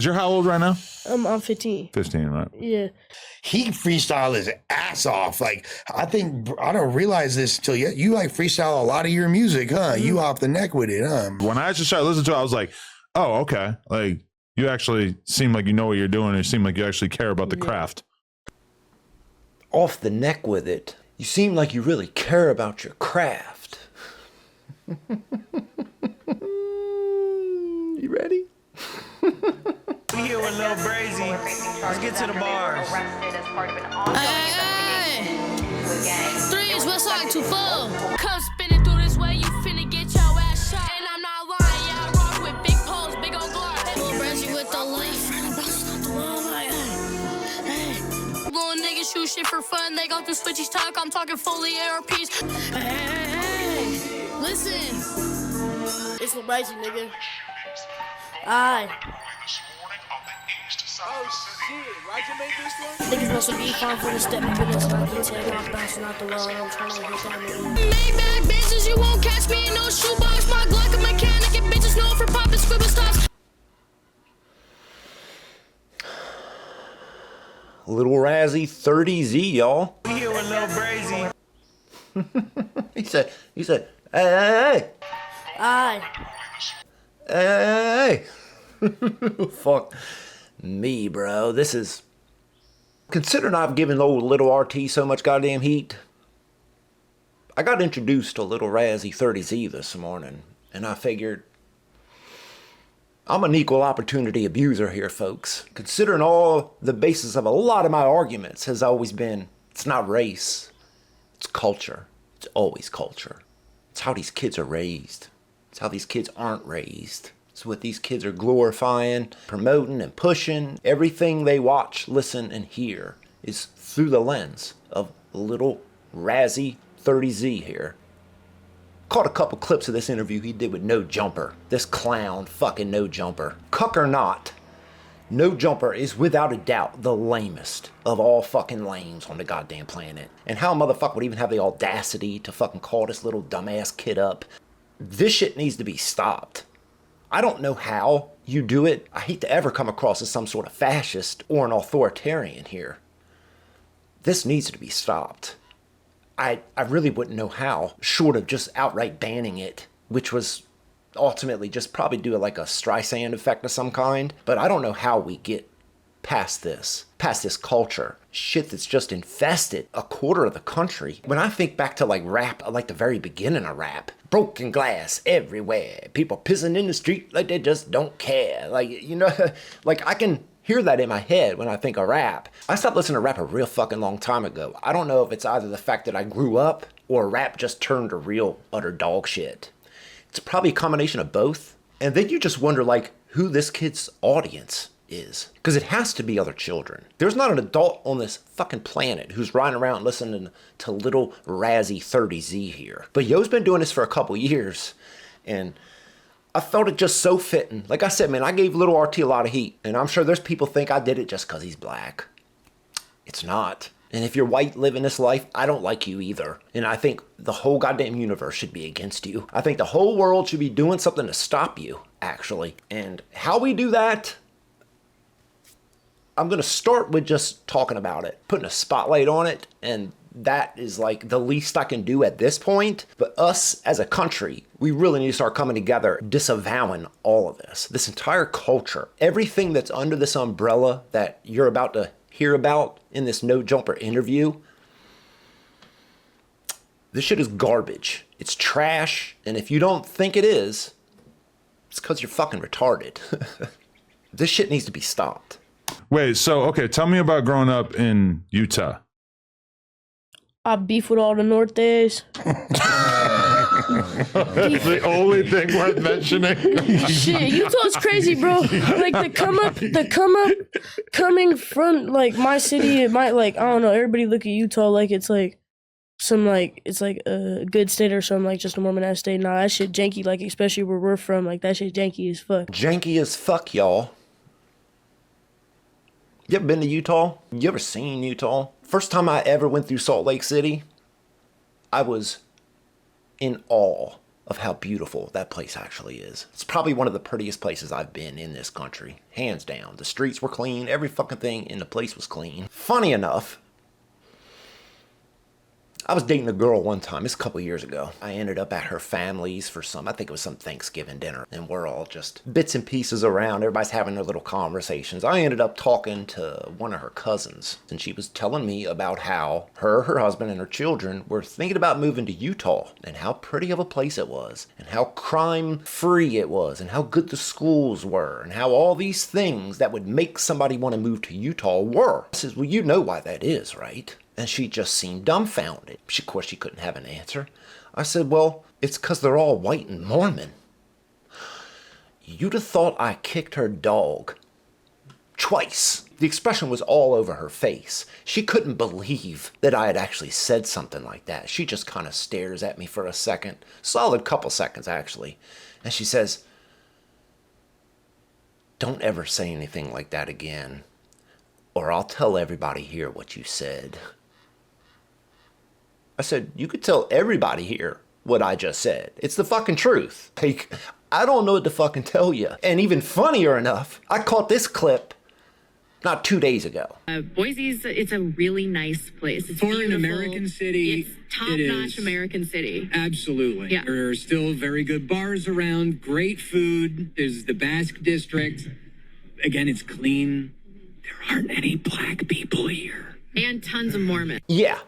You're how old right now? I'm 15. 15, right? Yeah. He freestyled his ass off. Like, I don't realize this until you like freestyle a lot of your music, huh? Mm-hmm. You off the neck with it, huh? When I just started listening to it, I was like, oh, okay. Like, you actually seem like you know what you're doing. And you seem like you actually care about the craft. Off the neck with it. You seem like you really care about your craft. You ready? We here with Lil Brazy. Let's get to the bars. Hey, three is what's like to fall. Come spinning through this way, you finna get your ass shot. And I'm not lying, yeah, I rock with big poles, big old gloss. Lil Brazy with the light, friend, bouncing off the wall like, hey. Little niggas shoot shit for fun, they go through switchies talk, I'm talking fully ARPs. Hey, listen. It's Lil Brazy, nigga. Aye. Niggas must be fine for the step up in this like you take off bouncing out the wall and I'm trying to get that nigga. Maybach bitches, you won't catch me in no shoebox. My Glock a mechanic and bitches known for popping scribble stops. Little Razzie 30Z, y'all. We here with Lil Brazy. He said, hey. Aye. Hey. Fuck me, bro. This is... Considering I've given old Little RT so much goddamn heat, I got introduced to Little Razzie 30Z this morning, and I figured I'm an equal opportunity abuser here, folks. Considering all the basis of a lot of my arguments has always been, it's not race, it's culture. It's always culture. It's how these kids are raised. It's how these kids aren't raised. It's what these kids are glorifying, promoting, and pushing. Everything they watch, listen, and hear is through the lens of Little Razzie 30Z here. Caught a couple clips of this interview he did with No Jumper. This clown fucking No Jumper. Cuck or not, No Jumper is without a doubt the lamest of all fucking lames on the goddamn planet. And how a motherfucker would even have the audacity to fucking call this little dumbass kid up. This shit needs to be stopped. I don't know how you do it. I hate to ever come across as some sort of fascist or an authoritarian here. This needs to be stopped. I really wouldn't know how, short of just outright banning it, which was ultimately just probably do like a Streisand effect of some kind. But I don't know how we get past this culture. Shit that's just infested a quarter of the country. When I think back to like rap, like the very beginning of rap, broken glass everywhere, people pissing in the street like they just don't care. Like, you know, like I can hear that in my head when I think of rap. I stopped listening to rap a real fucking long time ago. I don't know if it's either the fact that I grew up or rap just turned to real utter dog shit. It's probably a combination of both. And then you just wonder like who this kid's audience is. Because it has to be other children. There's not an adult on this fucking planet who's riding around listening to Little Razzie 30Z here. But Yo's been doing this for a couple years, and I felt it just so fitting. Like I said, man, I gave Little RT a lot of heat, and I'm sure there's people think I did it just because he's black. It's not. And if you're white living this life, I don't like you either. And I think the whole goddamn universe should be against you. I think the whole world should be doing something to stop you, actually. And how we do that, I'm going to start with just talking about it, putting a spotlight on it, and that is like the least I can do at this point. But us as a country, we really need to start coming together, disavowing all of this entire culture, everything that's under this umbrella that you're about to hear about in this No Jumper interview. This shit is garbage. It's trash, and if you don't think it is, it's because you're fucking retarded. This shit needs to be stopped. Wait, so, okay, tell me about growing up in Utah. I beef with all the Nortes. That's the only thing worth mentioning. Shit, Utah's crazy, bro. Like coming from like my city, it might like, I don't know, everybody look at Utah like it's like some like, it's like a good state or something, like just a Mormon ass state. Nah, that shit janky, like especially where we're from, like that shit janky as fuck. Janky as fuck, y'all. You ever been to Utah? You ever seen Utah? First time I ever went through Salt Lake City, I was in awe of how beautiful that place actually is. It's probably one of the prettiest places I've been in this country. Hands down. The streets were clean. Every fucking thing in the place was clean. Funny enough, I was dating a girl one time, it's a couple years ago. I ended up at her family's for I think it was some Thanksgiving dinner, and we're all just bits and pieces around. Everybody's having their little conversations. I ended up talking to one of her cousins, and she was telling me about how her husband, and her children were thinking about moving to Utah, and how pretty of a place it was, and how crime-free it was, and how good the schools were, and how all these things that would make somebody want to move to Utah were. I says, well, you know why that is, right? And she just seemed dumbfounded. Of course, she couldn't have an answer. I said, well, it's because they're all white and Mormon. You'd have thought I kicked her dog twice. The expression was all over her face. She couldn't believe that I had actually said something like that. She just kind of stares at me for a second, solid couple seconds actually. And she says, don't ever say anything like that again, or I'll tell everybody here what you said. I said, you could tell everybody here what I just said. It's the fucking truth. Like, I don't know what to fucking tell you. And even funnier enough, I caught this clip not 2 days ago. Boise's, it's a really nice place. It's For beautiful. an American city, It's top-notch American city. Absolutely. Yeah. There are still very good bars around, great food. There's the Basque District. Again, it's clean. There aren't any black people here. And tons of Mormons. Yeah,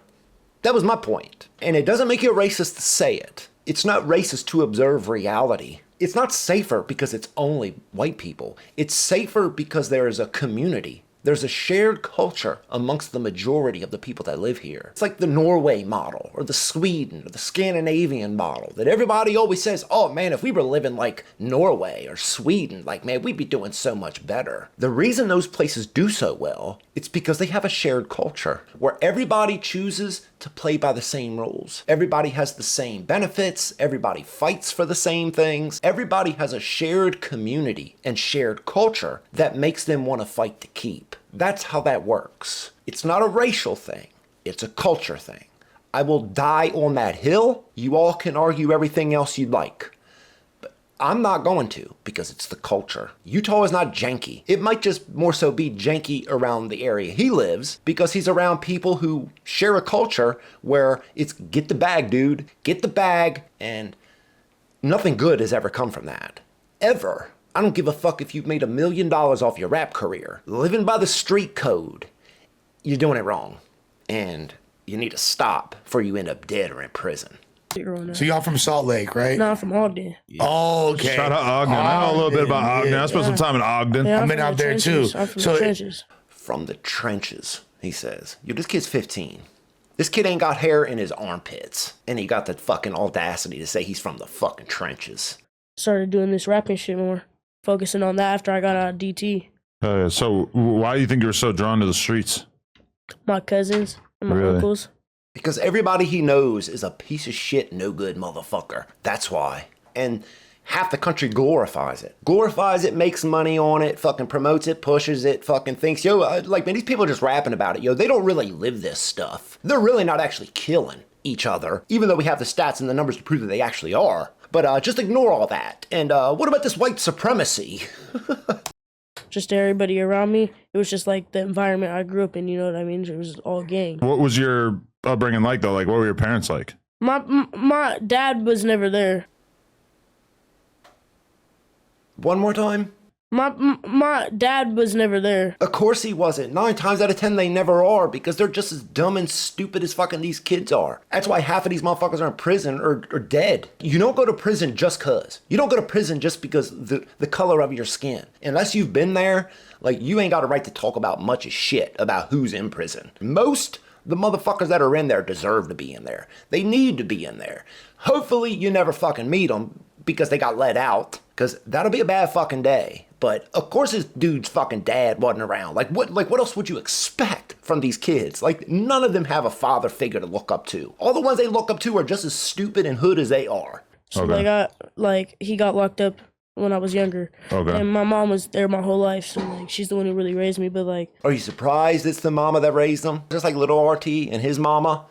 that was my point. And it doesn't make you a racist to say it. It's not racist to observe reality. It's not safer because it's only white people. It's safer because there is a community. There's a shared culture amongst the majority of the people that live here. It's like the Norway model or the Sweden or the Scandinavian model that everybody always says, oh man, if we were living like Norway or Sweden, like man, we'd be doing so much better. The reason those places do so well, it's because they have a shared culture where everybody chooses to play by the same rules. Everybody has the same benefits. Everybody fights for the same things. Everybody has a shared community and shared culture that makes them want to fight to keep. That's how that works. It's not a racial thing. It's a culture thing. I will die on that hill. You all can argue everything else you'd like. But I'm not going to, because it's the culture. Utah is not janky. It might just more so be janky around the area he lives because he's around people who share a culture where it's get the bag, dude. Get the bag, and nothing good has ever come from that. Ever. I don't give a fuck if you've made $1 million off your rap career. Living by the street code, you're doing it wrong. And you need to stop before you end up dead or in prison. So y'all from Salt Lake, right? No, I'm from Ogden. Oh, okay. Shout out Ogden. I know a little bit about Ogden. yeah. I spent some time in Ogden. Yeah, I've I'm been from out the there, trenches. too. I'm from So the it- trenches. From the trenches, he says. Yo, this kid's 15. This kid ain't got hair in his armpits. And he got the fucking audacity to say he's from the fucking trenches. Started doing this rapping shit more. Focusing on that after I got out of DT. So why do you think you're so drawn to the streets? My cousins and my Really? uncles. Because everybody he knows is a piece of shit, no good motherfucker. That's why. And half the country glorifies it. Glorifies it, makes money on it, fucking promotes it, pushes it, fucking thinks, yo, like, man, these people are just rapping about it. Yo, they don't really live this stuff. They're really not actually killing each other, even though we have the stats and the numbers to prove that they actually are. But just ignore all that. And what about this white supremacy? Just everybody around me. It was just like the environment I grew up in, you know what I mean? It was all gang. What was your upbringing like though? Like, what were your parents like? My dad was never there. One more time? My dad was never there. Of course he wasn't. 9 times out of 10 they never are because they're just as dumb and stupid as fucking these kids are. That's why half of these motherfuckers are in prison or dead. You don't go to prison just cause. You don't go to prison just because the color of your skin. Unless you've been there, like you ain't got a right to talk about much of shit about who's in prison. Most the motherfuckers that are in there deserve to be in there. They need to be in there. Hopefully you never fucking meet them because they got let out, because that'll be a bad fucking day. But of course this dude's fucking dad wasn't around. Like what else would you expect from these kids? Like none of them have a father figure to look up to. All the ones they look up to are just as stupid and hood as they are. So Okay. he got locked up when I was younger. Okay. And my mom was there my whole life, so like she's the one who really raised me, but like Are you surprised it's the mama that raised them? Just like little RT and his mama?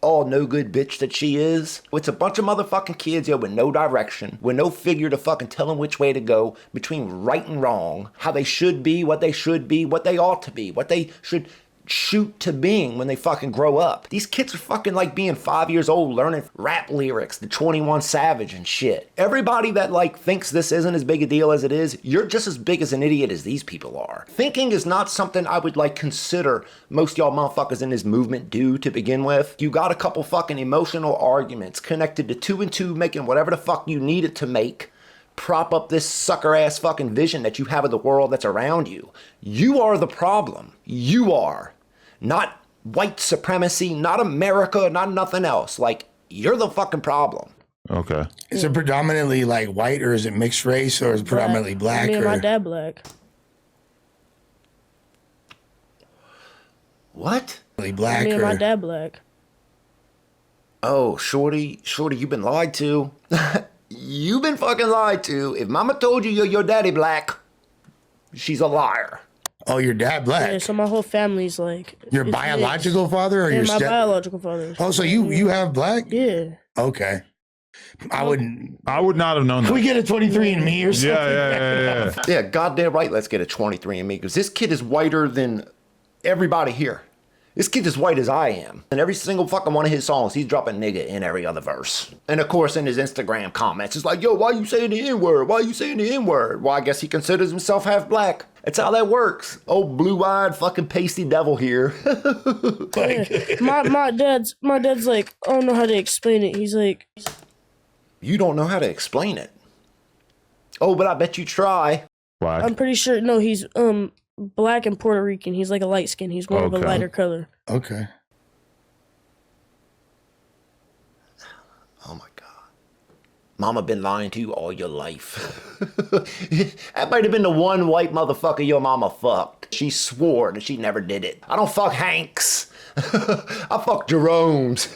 all no good bitch that she is. It's a bunch of motherfucking kids, yo, with no direction, with no figure to fucking tell them which way to go between right and wrong, how they should be, what they ought to be, what they should shoot to being when they fucking grow up. These kids are fucking like being 5 years old learning rap lyrics, the 21 Savage and shit. Everybody that like thinks this isn't as big a deal as it is, you're just as big as an idiot as these people are. Thinking is not something I would like consider most y'all motherfuckers in this movement do to begin with. You got a couple fucking emotional arguments connected to 2 and 2 making whatever the fuck you need it to make. Prop up this sucker ass fucking vision that you have of the world that's around you. You are the problem. You are. Not white supremacy, not America, not nothing else. Like, you're the fucking problem. Okay. Is it predominantly like white, or is it mixed race, or is it predominantly black? Me and or my dad black. What? Black Me and or my dad black. Oh, shorty, you've been lied to. You've been fucking lied to. If mama told you your daddy black, she's a liar. Oh, your dad black. Yeah, so my whole family's like Your it's biological mixed. father, or Yeah, your my biological father. Oh, so you have black? Yeah. Okay. I wouldn't. I would not have known Can that. we get a 23andMe or something? Yeah. Yeah, goddamn right, let's get a 23andMe, because this kid is whiter than everybody here. This kid is white as I am. And every single fucking one of his songs, he's dropping nigga in every other verse. And of course, in his Instagram comments, it's like, yo, why you saying the N-word? Why you saying the N-word? Well, I guess he considers himself half black. That's how that works. Old blue-eyed fucking pasty devil here. My dad's like, I don't know how to explain it. He's like, You don't know how to explain it. Oh, but I bet you try. Black. I'm pretty sure. No, he's black and Puerto Rican. He's like a light skin. He's more of a Okay. lighter color. Okay. Oh my God. Mama been lying to you all your life. That might have been the one white motherfucker your mama fucked. She swore that she never did it. I don't fuck Hanks. I fuck Jerome's.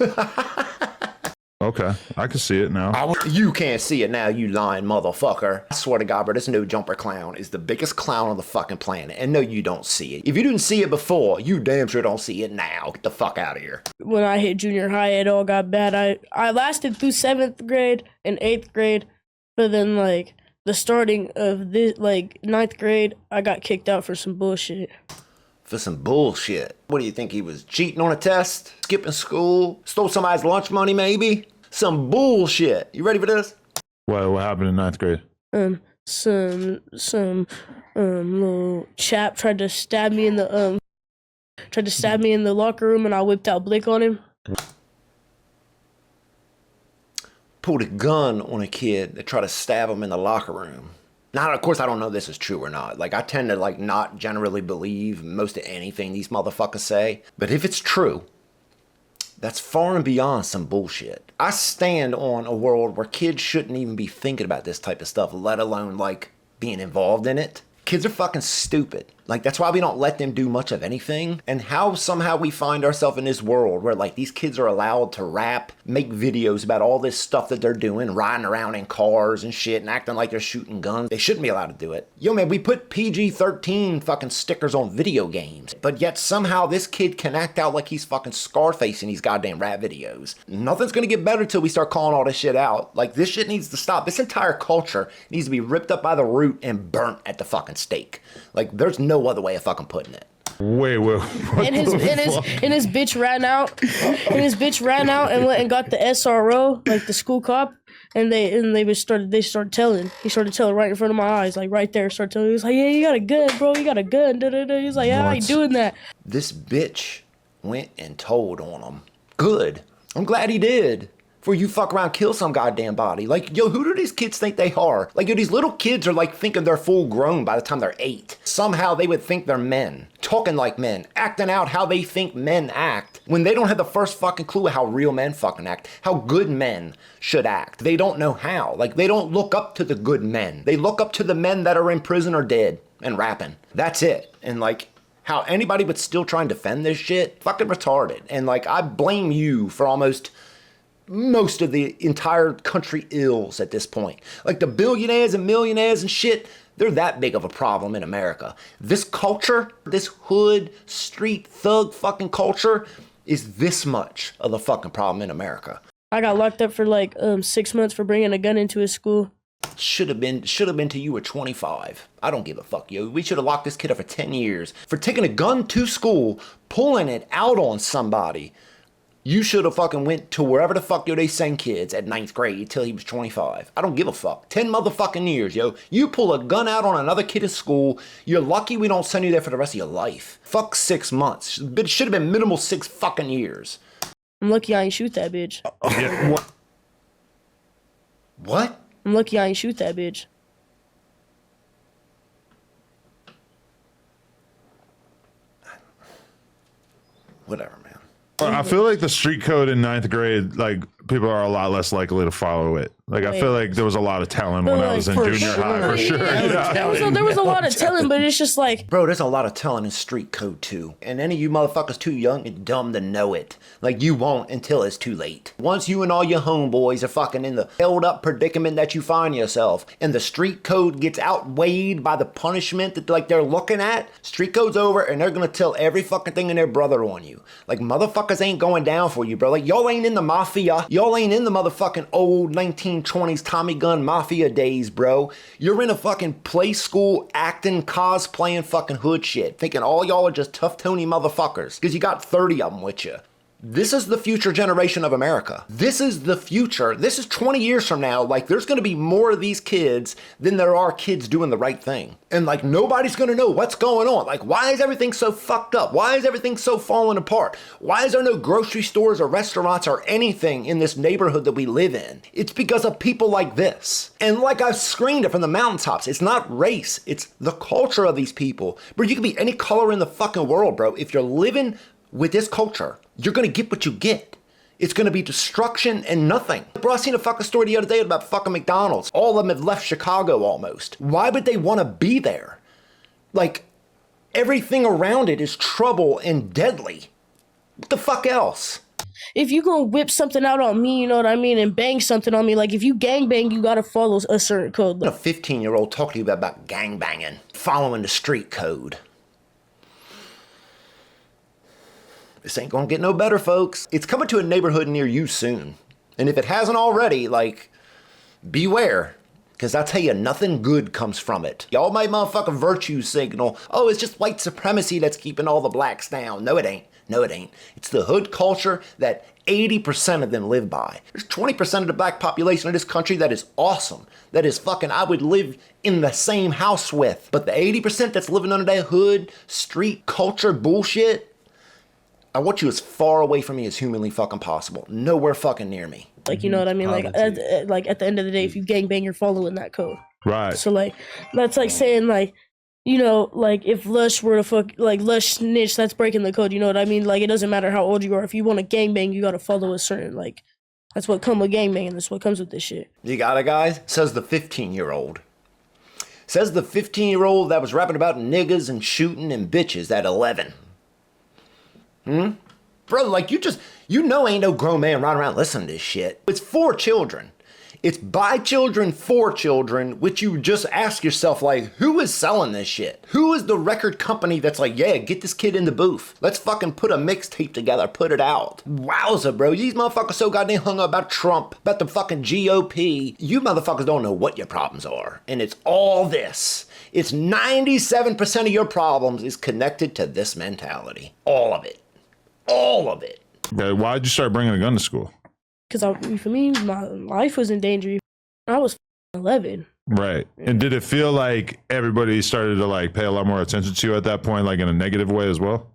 Okay. I can see it now. You can't see it now, you lying motherfucker. I swear to God, bro, this No Jumper clown is the biggest clown on the fucking planet. And no, you don't see it. If you didn't see it before, you damn sure don't see it now. Get the fuck out of here. When I hit junior high, it all got bad. I lasted through 7th grade and 8th grade, but then like the starting of this like 9th grade, I got kicked out for some bullshit. For some bullshit. What do you think, he was cheating on a test? Skipping school? Stole somebody's lunch money maybe? Some bullshit. You ready for this? What happened in 9th grade? Some little chap tried to stab me in the locker room, and I whipped out Blick on him. Pulled a gun on a kid that tried to stab him in the locker room. Now, of course, I don't know if this is true or not. Like, I tend to, like, not generally believe most of anything these motherfuckers say. But if it's true, that's far and beyond some bullshit. I stand on a world where kids shouldn't even be thinking about this type of stuff, let alone, like, being involved in it. Kids are fucking stupid. Like, that's why we don't let them do much of anything. And how somehow we find ourselves in this world where, like, these kids are allowed to rap, make videos about all this stuff that they're doing, riding around in cars and shit and acting like they're shooting guns. They shouldn't be allowed to do it. Yo, man, we put PG-13 fucking stickers on video games, but yet somehow this kid can act out like he's fucking Scarface in these goddamn rap videos. Nothing's gonna get better till we start calling all this shit out. Like, this shit needs to stop. This entire culture needs to be ripped up by the root and burnt at the fucking stake. Like, there's no other way of fucking putting it. Wait. And his bitch ran out. And his bitch ran out and went and got the SRO, like the school cop. And they started telling. He started telling right in front of my eyes, like right there. Started telling. He was like, "Yeah, you got a gun, bro. You got a gun." Da, da, da. He's like, "Yeah, I ain't doing that." This bitch went and told on him. Good. I'm glad he did. For you fuck around, kill some goddamn body. Like, yo, who do these kids think they are? Like, yo, these little kids are like thinking they're full grown by the time they're 8. Somehow they would think they're men. Talking like men. Acting out how they think men act. When they don't have the first fucking clue of how real men fucking act. How good men should act. They don't know how. Like, they don't look up to the good men. They look up to the men that are in prison or dead and rapping. That's it. And like, how anybody would still try and defend this shit? Fucking retarded. And like, I blame you for most of the entire country ills at this point. Like the billionaires and millionaires and shit, they're that big of a problem in America. This culture, this hood, street, thug fucking culture, is this much of the fucking problem in America. I got locked up for like 6 months for bringing a gun into a school. Should have been till you were 25. I don't give a fuck, yo. We should have locked this kid up for 10 years for taking a gun to school, pulling it out on somebody. You should have fucking went to wherever the fuck, yo, they send kids at 9th grade till he was 25. I don't give a fuck. 10 motherfucking years, yo. You pull a gun out on another kid at school, you're lucky we don't send you there for the rest of your life. Fuck 6 months. It should have been minimal 6 fucking years. I'm lucky I ain't shoot that bitch. Yeah, What? I'm lucky I ain't shoot that bitch. Whatever, man. I feel like the street code in 9th grade, like people are a lot less likely to follow it. Like I feel like there was a lot of telling when I was in For junior high for sure. Yeah. Yeah. There was a lot of telling, but it's just like, Bro, there's a lot of telling in street code too. And any of you motherfuckers too young and dumb to know it. Like you won't until it's too late. Once you and all your homeboys are fucking in the held up predicament that you find yourself and the street code gets outweighed by the punishment that like they're looking at, street code's over and they're gonna tell every fucking thing in their brother on you. Like motherfuckers ain't going down for you, bro. Like y'all ain't in the mafia. Y'all ain't in the motherfucking old 1920s Tommy gun mafia days, bro. You're in a fucking play school acting, cosplaying fucking hood shit, thinking all y'all are just tough Tony motherfuckers because you got 30 of them with you. This is the future generation of America. This is the future. This is 20 years from now. Like, there's going to be more of these kids than there are kids doing the right thing. And, like, nobody's going to know what's going on. Like, why is everything so fucked up? Why is everything so falling apart? Why is there no grocery stores or restaurants or anything in this neighborhood that we live in? It's because of people like this. And like I've screamed it from the mountaintops, it's not race. It's the culture of these people. Bro, you can be any color in the fucking world, bro. If you're living with this culture, you're gonna get what you get. It's gonna be destruction and nothing. Bro, I seen a fucking story the other day about fucking McDonald's. All of them have left Chicago almost. Why would they wanna be there? Like, everything around it is trouble and deadly. What the fuck else? if you gonna whip something out on me, you know what I mean, and bang something on me, like if you gang bang, you gotta follow a certain code. A 15-year-old talking to you about gang banging, following the street code. This ain't gonna get no better, folks. It's coming to a neighborhood near you soon. And if it hasn't already, like, beware. Because I tell you, nothing good comes from it. Y'all might motherfucking virtue signal, oh, it's just white supremacy that's keeping all the blacks down. No, it ain't. No, it ain't. It's the hood culture that 80% of them live by. There's 20% of the black population of this country that is awesome. That is fucking, I would live in the same house with. But the 80% that's living under that hood, street culture bullshit, I want you as far away from me as humanly fucking possible. Nowhere fucking near me. Like, you know what I mean? Like at the end of the day, if you gang bang, you're following that code. Right. So, like, that's like saying, like, you know, like, if Lush were to fuck, like, Lush snitch, that's breaking the code, you know what I mean? Like, it doesn't matter how old you are. If you want to gang bang, you gotta follow a certain, like, that's what comes with gang banging. That's what comes with this shit. You got it, guys? Says the 15-year-old. Says the 15-year-old that was rapping about niggas and shooting and bitches at 11. Bro, like, you know ain't no grown man running around listening to this shit. It's for children. It's by children for children, which you just ask yourself, like, who is selling this shit? Who is the record company that's like, yeah, get this kid in the booth. Let's fucking put a mixtape together, put it out. Wowza, bro. These motherfuckers so goddamn hung up about Trump, about the fucking GOP. You motherfuckers don't know what your problems are. And it's all this. It's 97% of your problems is connected to this mentality. All of it. All of it. Okay, why'd you start bringing a gun to school? Because for me, my life was in danger. I was 11. Right. And did it feel like everybody started to like pay a lot more attention to you at that point, like in a negative way as well?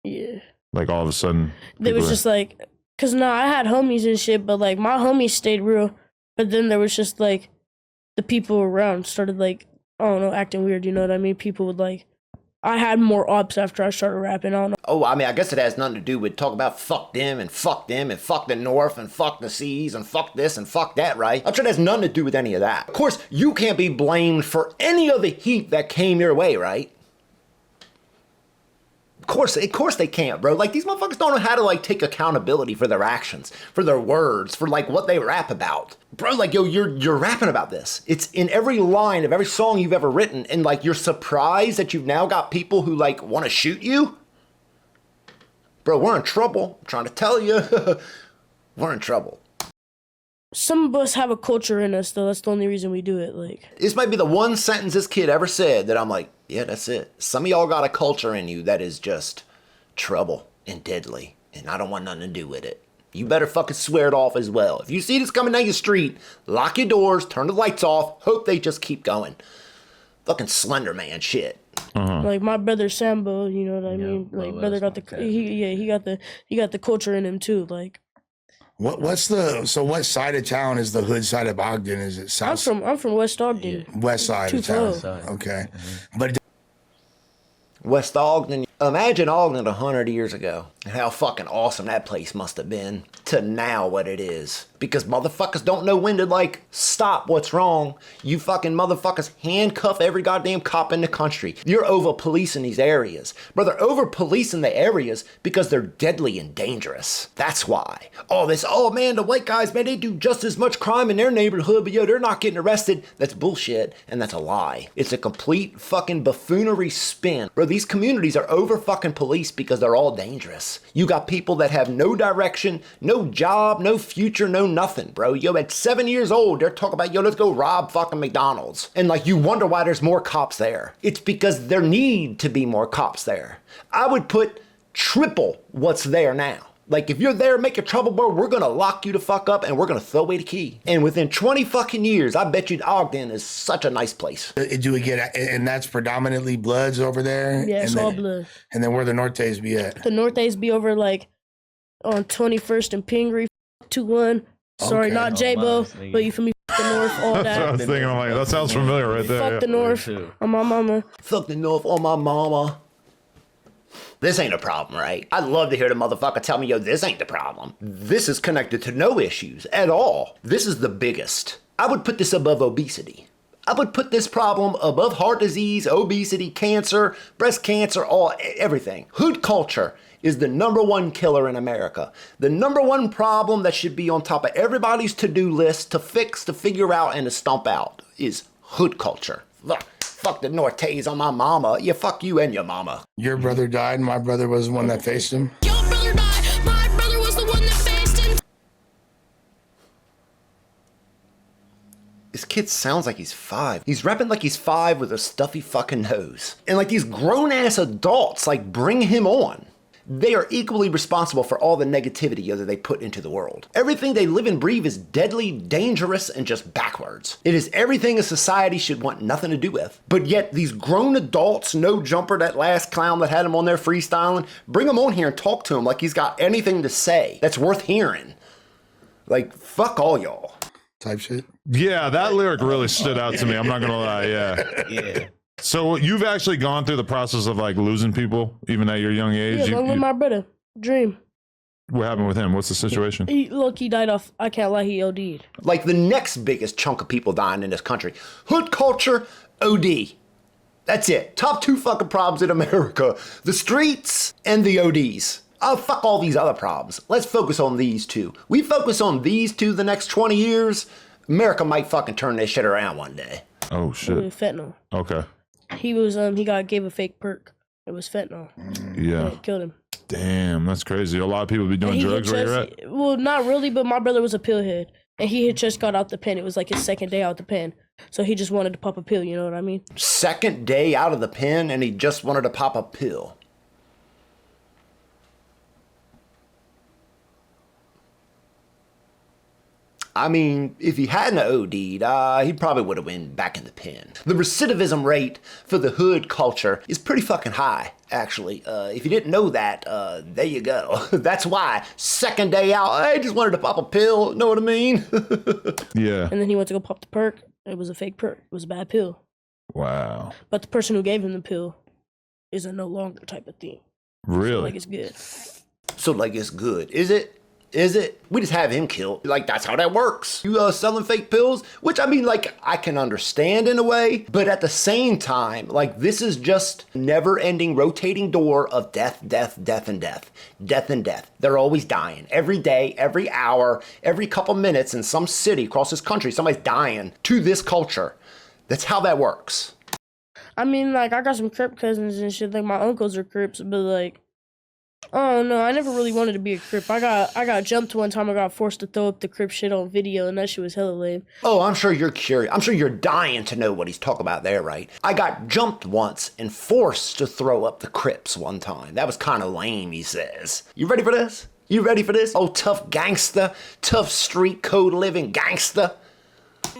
Yeah. Like all of a sudden, It was just like, because I had homies and shit, but like my homies stayed real. But then there was just like the people around started like, I don't know, acting weird, you know what I mean? People would like, I had more ops after I started rapping. I don't know. Oh, I mean, I guess it has nothing to do with talk about fuck them and fuck the North and fuck the seas and fuck this and fuck that, right? I'm sure it has nothing to do with any of that. Of course, you can't be blamed for any of the heat that came your way, right? Of course they can't, bro. Like, these motherfuckers don't know how to, like, take accountability for their actions, for their words, for, like, what they rap about. Bro, like, yo, you're rapping about this. It's in every line of every song you've ever written, and, like, you're surprised that you've now got people who, like, want to shoot you? Bro, we're in trouble. I'm trying to tell you. We're in trouble. Some of us have a culture in us, though. That's the only reason we do it. Like, This might be the one sentence this kid ever said that I'm like, yeah, that's it. Some of y'all got a culture in you that is just trouble and deadly, and I don't want nothing to do with it. You better fucking swear it off as well. If you see this coming down your street, lock your doors, turn the lights off, hope they just keep going. Fucking Slender Man shit. like my brother Sambo, you know what I mean? Like, brother got the he got the culture in him too. Like, What side of town is the hood side of Ogden? Is it south? I'm from West Ogden. West side of town. Okay. But West Ogden. Imagine Ogden 100 years ago and how fucking awesome that place must have been to now what it is. Because motherfuckers don't know when to, like, stop what's wrong. You fucking motherfuckers handcuff every goddamn cop in the country. You're over-policing these areas. Bro, they're over-policing the areas because they're deadly and dangerous. That's why. Oh man, the white guys, man, they do just as much crime in their neighborhood, but yo, they're not getting arrested. That's bullshit, and that's a lie. It's a complete fucking buffoonery spin. Bro, these communities are over-fucking-policed because they're all dangerous. You got people that have no direction, no job, no future, no nothing, bro. Yo, at 7 years old, they're talking about, yo, let's go rob fucking McDonald's. And like, you wonder why there's more cops there. It's because there need to be more cops there. I would put triple what's there now. Like, if you're there making trouble, bro, we're gonna lock you the fuck up and we're gonna throw away the key. And within 20 fucking years, I bet you Ogden is such a nice place. do we get, and that's predominantly Bloods over there? Yeah, it's and all then, blood. And then where the Nortes be at? The Northeast be over like on 21st and Pingree, 2-1. Sorry, Okay. not J-Bo, but you feel me? The North, all That's what I that. was thinking. I'm like, that sounds familiar right there. Fuck the yeah. North on my mama. Fuck the North on my mama. This ain't a problem, right? I'd love to hear the motherfucker tell me, yo, this ain't the problem. This is connected to no issues at all. This is the biggest. I would put this above obesity. I would put this problem above heart disease, obesity, cancer, breast cancer, everything. Hood culture is the #1 killer in America. The #1 problem that should be on top of everybody's to-do list to fix, to figure out, and to stomp out is hood culture. Look, fuck the Nortes on my mama. Yeah, fuck you and your mama. Your brother died, and my brother was the one that faced him. Your brother died, my brother was the one that faced him. This kid sounds like he's 5. He's rapping like he's 5 with a stuffy fucking nose. And like these grown-ass adults, like, bring him on. They are equally responsible for all the negativity that they put into the world. Everything they live and breathe is deadly, dangerous, and just backwards. It is everything a society should want nothing to do with. But yet these grown adults, No Jumper, that last clown that had him on there freestyling, bring him on here and talk to him like he's got anything to say that's worth hearing. Like, fuck all y'all. Type shit. Yeah, that lyric really stood out to me. I'm not gonna lie. Yeah. Yeah. So you've actually gone through the process of like losing people, even at your young age. Yeah, along with my brother, Dream. What happened with him? What's the situation? He died off. I can't lie, he OD'd. Like the next biggest chunk of people dying in this country. Hood culture, OD. That's it. Top 2 fucking problems in America. The streets and the ODs. Oh, fuck all these other problems. Let's focus on these 2. We focus on these 2 the next 20 years, America might fucking turn this shit around one day. Oh shit. With fentanyl. Okay. He gave a fake perk. It was fentanyl. Yeah. It killed him. Damn, that's crazy. A lot of people be doing And he drugs had where you're just, at. well, not really, but my brother was a pill head. And he had just got out the pen. It was like his second day out the pen. So he just wanted to pop a pill, you know what I mean? Second day out of the pen and he just wanted to pop a pill. I mean, if he hadn't OD'd, he probably would have been back in the pen. The recidivism rate for the hood culture is pretty fucking high, actually. If you didn't know that, there you go. That's why, second day out, I just wanted to pop a pill, know what I mean? Yeah. And then he went to go pop the perk. It was a fake perk. It was a bad pill. Wow. But the person who gave him the pill is a no longer type of thing. Really? Like, it's good. So, like, it's good. Is it? Is it? We just have him killed. Like, that's how that works. You selling fake pills? Which, I mean, like, I can understand in a way. But at the same time, like, this is just never-ending, rotating door of death, death, death, and death. Death and death. They're always dying. Every day, every hour, every couple minutes in some city across this country, somebody's dying to this culture. That's how that works. I mean, like, I got some Crip cousins and shit. Like, my uncles are Crips, but, like, Oh no, I never really wanted to be a Crip. I got jumped one time. I got forced to throw up the Crip shit on video, and that shit was hella lame. Oh, I'm sure you're curious. I'm sure you're dying to know what he's talking about there, right? I got jumped once and forced to throw up the Crips one time. That was kind of lame, he says. You ready for this? You ready for this? Oh, tough gangster, tough street code living gangster.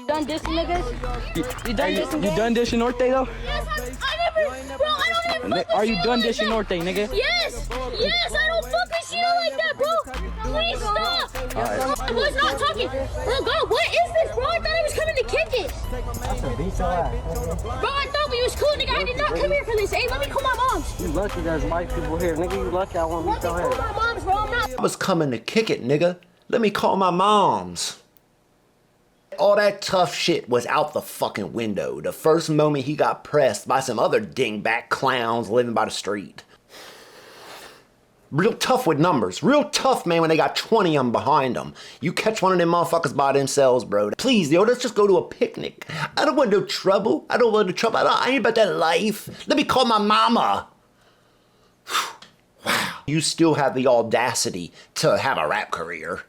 Done dissing niggas? You done dishing Norte though? Yes, I never, bro, I don't even fuck with Are you shit done like dishing that. Norte, nigga? Yes, I don't fuck with shit like that, bro. Please stop. I was not talking. Bro, God, what is this, bro? I thought I was coming to kick it. Bro, I thought we was cool, nigga. I did not come here for this. Hey, let me call my moms. You lucky there's white people here, nigga. You lucky I won't Let me call my moms, bro. I'm not. I was coming to kick it, nigga. Let me call my moms. All that tough shit was out the fucking window the first moment he got pressed by some other dingbat clowns living by the street. Real tough with numbers. Real tough, man, when they got 20 of them behind them. You catch one of them motherfuckers by themselves, bro. Please, yo, let's just go to a picnic. I don't want no trouble. I ain't about that life. Let me call my mama. Wow. You still have the audacity to have a rap career.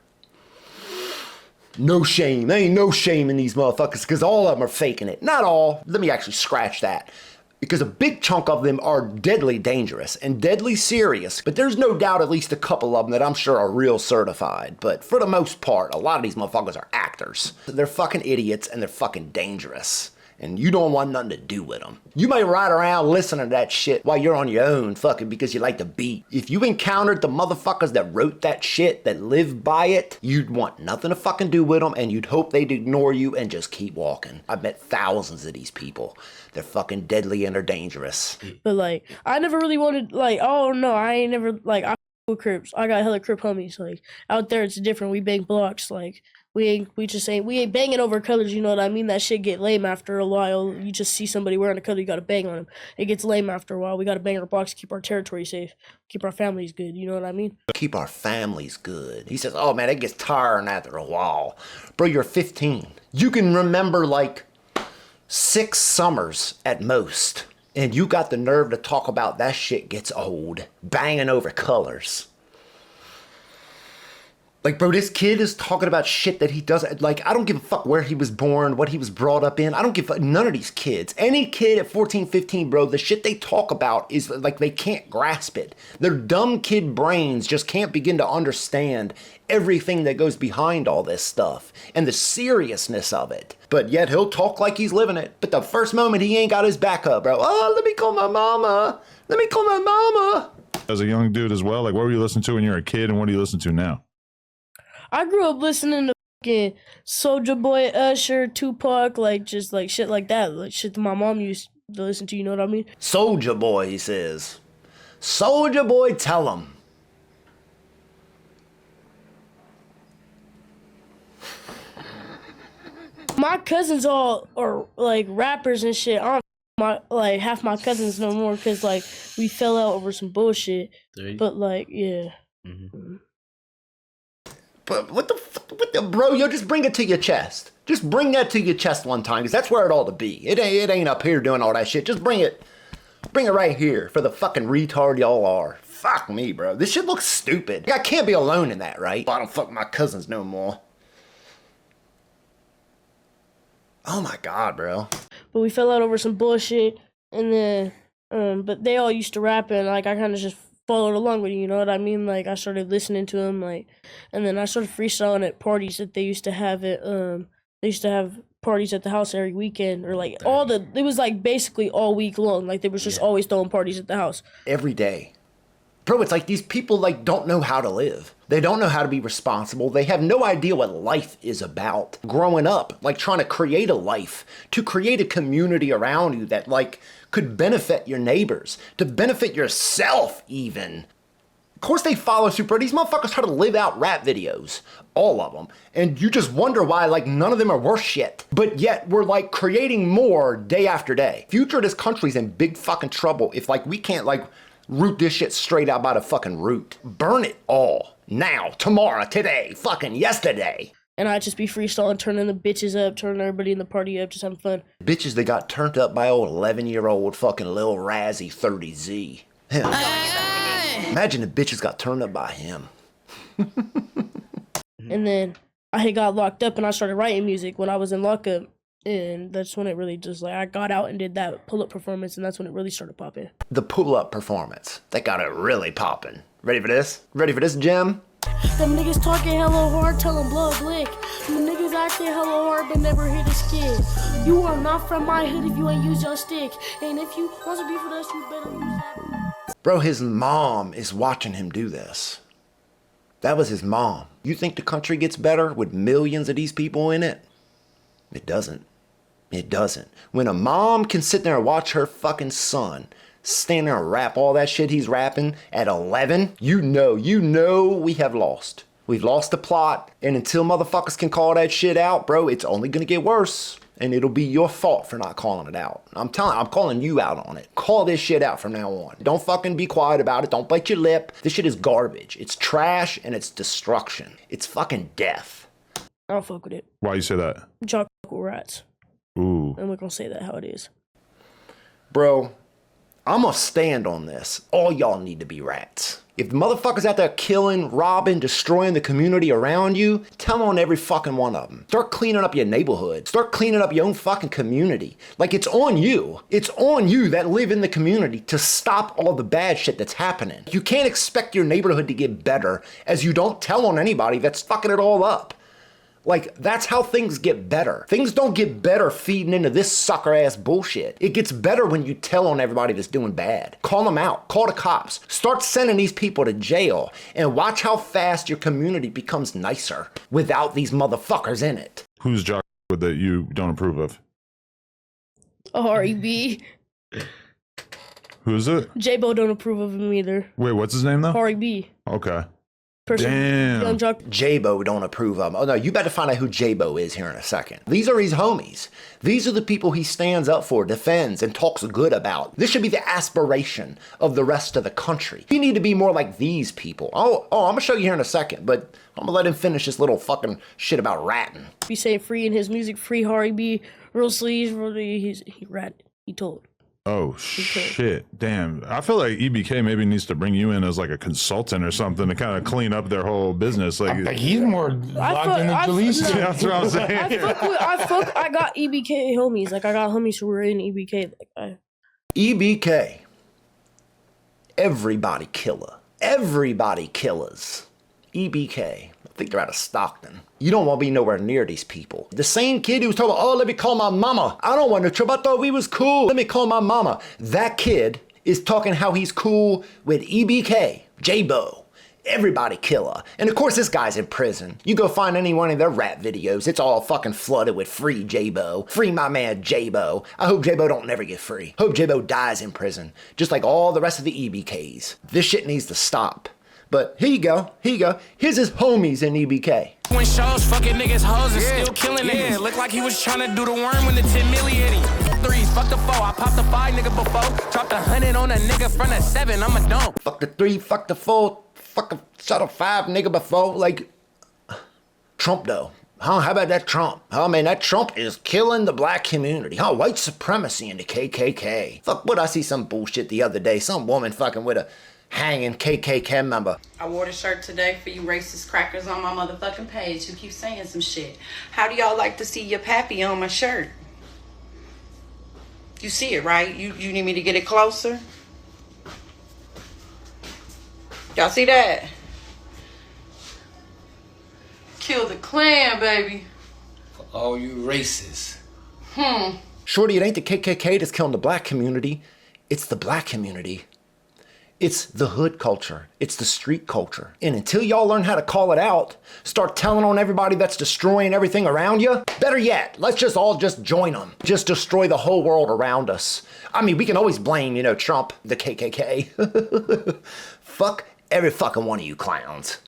No shame. There ain't no shame in these motherfuckers because all of them are faking it. Not all. Let me actually scratch that. Because a big chunk of them are deadly dangerous and deadly serious. But there's no doubt at least a couple of them that I'm sure are real certified. But for the most part, a lot of these motherfuckers are actors. They're fucking idiots and they're fucking dangerous. And you don't want nothing to do with them. You may ride around listening to that shit while you're on your own fucking because you like the beat. If you encountered the motherfuckers that wrote that shit, that live by it, you'd want nothing to fucking do with them and you'd hope they'd ignore you and just keep walking. I've met thousands of these people. They're fucking deadly and they're dangerous. But like, I never really wanted like. Oh no, I ain't never like. I with Crips. I got hella Crip homies. Like out there, it's different. We bang blocks. Like we ain't banging over colors. You know what I mean? That shit get lame after a while. You just see somebody wearing a color, you gotta bang on them. It gets lame after a while. We gotta bang our blocks, keep our territory safe, keep our families good. You know what I mean? Keep our families good. He says, oh man, it gets tiring after a while. Bro, you're 15. You can remember like 6 summers at most. And you got the nerve to talk about that shit gets old. Banging over colors. Like, bro, this kid is talking about shit that he doesn't, like, I don't give a fuck where he was born, what he was brought up in. I don't give a fuck, none of these kids. Any kid at 14, 15, bro, the shit they talk about is, like, they can't grasp it. Their dumb kid brains just can't begin to understand everything that goes behind all this stuff and the seriousness of it. But yet he'll talk like he's living it. But the first moment he ain't got his back up, bro. Oh, let me call my mama. Let me call my mama. As a young dude as well, like, what were you listening to when you were a kid and what do you listen to now? I grew up listening to fucking Soulja Boy, Usher, Tupac, like just like shit like that, like shit that my mom used to listen to. You know what I mean? Soulja Boy, he says. Soulja Boy, tell him. My cousins all are like rappers and shit. I don't like half my cousins no more because like we fell out over some bullshit. But like, yeah. Mm-hmm. But what the bro, yo, just bring it to your chest. Just bring that to your chest one time, because that's where it ought to be. It ain't up here doing all that shit. Just bring it right here for the fucking retard y'all are. Fuck me, bro. This shit looks stupid. I can't be alone in that, right? I don't fuck my cousins no more. Oh my God, bro. But we fell out over some bullshit, and then, but they all used to rap, and like I kind of just followed along with it, you know what I mean? Like I started listening to them, like, and then I started freestyling at parties that they used to have at, they used to have parties at the house every weekend, or like it was like basically all week long. Like they was just always throwing parties at the house. Every day. Bro, it's like these people like don't know how to live. They don't know how to be responsible. They have no idea what life is about. Growing up, like trying to create a life, to create a community around you that like could benefit your neighbors, to benefit yourself even. Of course they follow suit, bro. These motherfuckers try to live out rap videos. All of them. And you just wonder why like none of them are worth shit. But yet we're like creating more day after day. Future of this country's in big fucking trouble if like we can't like root this shit straight out by the fucking root. Burn it all. Now, tomorrow, today, fucking yesterday. And I'd just be freestyling, turning the bitches up, turning everybody in the party up, just having fun. Bitches that got turned up by old 11-year-old fucking Lil Razzie 30Z. Hey, Yeah. Imagine the bitches got turned up by him. And then I had got locked up and I started writing music when I was in lockup. And that's when it really just like I got out and did that pull-up performance, and that's when it really started popping. The pull-up performance. That got it really popping. Ready for this? Ready for this, Jim? Them niggas talking hella hard, tell them blow a blick. Them niggas acting hella hard, but never hit a skid. You are not from my hood if you ain't use your stick. And if you want to be with us, you better use that. Bro, his mom is watching him do this. That was his mom. You think the country gets better with millions of these people in it? It doesn't. It doesn't. When a mom can sit there and watch her fucking son stand there and rap all that shit he's rapping at 11, you know we have lost. We've lost the plot, and until motherfuckers can call that shit out, bro, it's only gonna get worse. And it'll be your fault for not calling it out. I'm calling you out on it. Call this shit out from now on. Don't fucking be quiet about it. Don't bite your lip. This shit is garbage. It's trash and it's destruction. It's fucking death. I don't fuck with it. Why you say that? Chocolate rats. Ooh. And we're gonna say that how it is. Bro, I'm gonna stand on this. All y'all need to be rats. If the motherfuckers out there killing, robbing, destroying the community around you, tell on every fucking one of them. Start cleaning up your neighborhood. Start cleaning up your own fucking community. Like, it's on you. It's on you that live in the community to stop all the bad shit that's happening. You can't expect your neighborhood to get better as you don't tell on anybody that's fucking it all up. Like, that's how things get better. Things don't get better feeding into this sucker-ass bullshit. It gets better when you tell on everybody that's doing bad. Call them out. Call the cops. Start sending these people to jail. And watch how fast your community becomes nicer without these motherfuckers in it. Who's jock that you don't approve of? R.E.B. Who's it? J-Bo don't approve of him either. Wait, what's his name though? R.E.B. Okay. Young Damn. Jock. J-Bo don't approve of him. Oh no, you better find out who J-Bo is here in a second. These are his homies. These are the people he stands up for, defends, and talks good about. This should be the aspiration of the rest of the country. You need to be more like these people. Oh, I'm gonna show you here in a second, but I'm gonna let him finish this little fucking shit about ratting. Be saying free in his music, free R.E.B. Real sleeves, he rat. He told. Oh shit! Damn, I feel like EBK maybe needs to bring you in as like a consultant or something to kind of clean up their whole business. Like he's more locked in the police. That's what I'm saying. I got EBK homies. Like I got homies who were in EBK. EBK. Everybody killer. Everybody killers. EBK. I think they're out of Stockton. You don't want to be nowhere near these people. The same kid who was talking about, oh, let me call my mama. I don't want no trouble. I thought we was cool. Let me call my mama. That kid is talking how he's cool with EBK, J-Bo, everybody killer. And of course, this guy's in prison. You go find any one of their rap videos, it's all fucking flooded with free J-Bo. Free my man J-Bo. I hope J-Bo don't never get free. Hope J-Bo dies in prison, just like all the rest of the EBKs. This shit needs to stop. But here you go. Here's his homies in EBK. When shows fucking niggas hoes and still killing niggas. Yeah, look like he was trying to do the worm when the 10 million hit him. Threes, fuck the 4, I popped the 5 nigga before. Dropped 100 on a nigga front of 7, I'm a dump. Fuck the 3, fuck the 4, fuck a shot of 5 nigga before. Like, Trump though. Huh? How about that Trump? Oh man, that Trump is killing the black community. Huh? White supremacy in the KKK. Fuck, what I see some bullshit the other day. Some woman fucking with a hanging KKK member. I wore the shirt today for you racist crackers on my motherfucking page who keep saying some shit. How do y'all like to see your pappy on my shirt? You see it, right? You need me to get it closer? Y'all see that? Kill the Klan, baby. For all you racists. Shorty, it ain't the KKK that's killing the black community. It's the black community. It's the hood culture. It's the street culture. And until y'all learn how to call it out, start telling on everybody that's destroying everything around you, better yet, let's just all just join them. Just destroy the whole world around us. I mean, we can always blame, Trump, the KKK. Fuck every fucking one of you clowns.